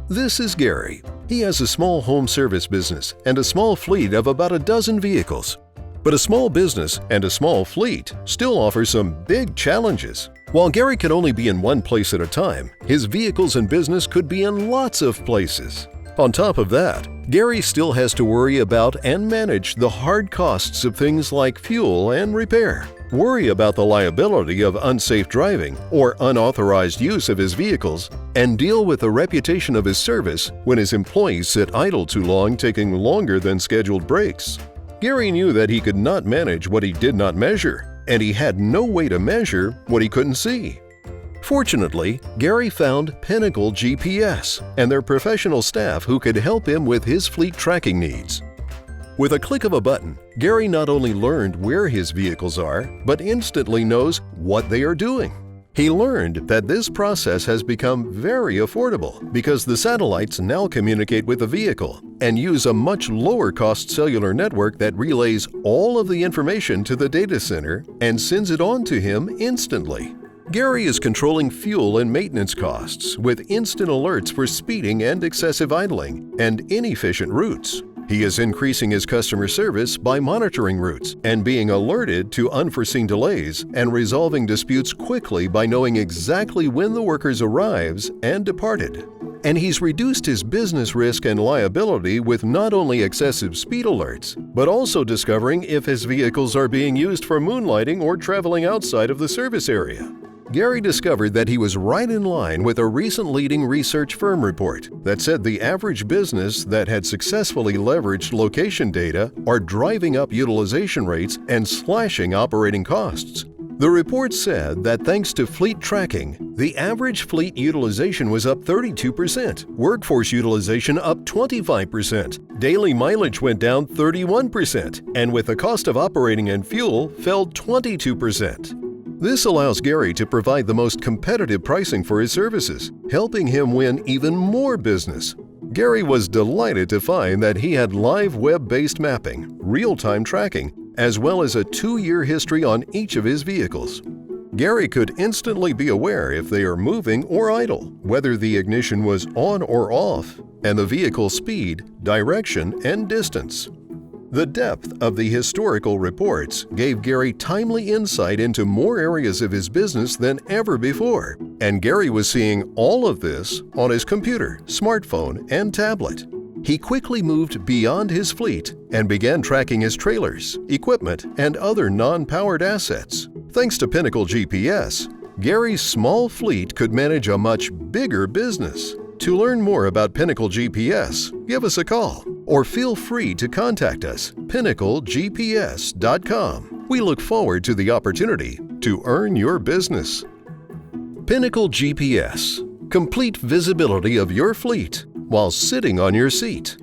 This is Gary. He has a small home service business and a small fleet of about a dozen vehicles. But a small business and a small fleet still offer some big challenges. While Gary could only be in one place at a time, his vehicles and business could be in lots of places. On top of that, Gary still has to worry about and manage the hard costs of things like fuel and repair, worry about the liability of unsafe driving or unauthorized use of his vehicles, and deal with the reputation of his service when his employees sit idle too long, taking longer than scheduled breaks. Gary knew that he could not manage what he did not measure, and he had no way to measure what he couldn't see. Fortunately, Gary found PinnacleGPS and their professional staff who could help him with his fleet tracking needs. With a click of a button, Gary not only learned where his vehicles are, but instantly knows what they are doing. He learned that this process has become very affordable because the satellites now communicate with the vehicle and use a much lower-cost cellular network that relays all of the information to the data center and sends it on to him instantly. Gary is controlling fuel and maintenance costs with instant alerts for speeding and excessive idling and inefficient routes. He is increasing his customer service by monitoring routes and being alerted to unforeseen delays and resolving disputes quickly by knowing exactly when the workers arrives and departed. And he's reduced his business risk and liability with not only excessive speed alerts, but also discovering if his vehicles are being used for moonlighting or traveling outside of the service area. Gary discovered that he was right in line with a recent leading research firm report that said the average business that had successfully leveraged location data are driving up utilization rates and slashing operating costs. The report said that thanks to fleet tracking, the average fleet utilization was up 32%, workforce utilization up 25%, daily mileage went down 31%, and with the cost of operating and fuel fell 22%. This allows Gary to provide the most competitive pricing for his services, helping him win even more business. Gary was delighted to find that he had live web-based mapping, real-time tracking, as well as a 2-year history on each of his vehicles. Gary could instantly be aware if they are moving or idle, whether the ignition was on or off, and the vehicle's speed, direction, and distance. The depth of the historical reports gave Gary timely insight into more areas of his business than ever before, and Gary was seeing all of this on his computer, smartphone, and tablet. He quickly moved beyond his fleet and began tracking his trailers, equipment, and other non-powered assets. Thanks to PinnacleGPS, Gary's small fleet could manage a much bigger business. To learn more about PinnacleGPS, give us a call or feel free to contact us, PinnacleGPS.com. We look forward to the opportunity to earn your business. PinnacleGPS. Complete visibility of your fleet while sitting on your seat.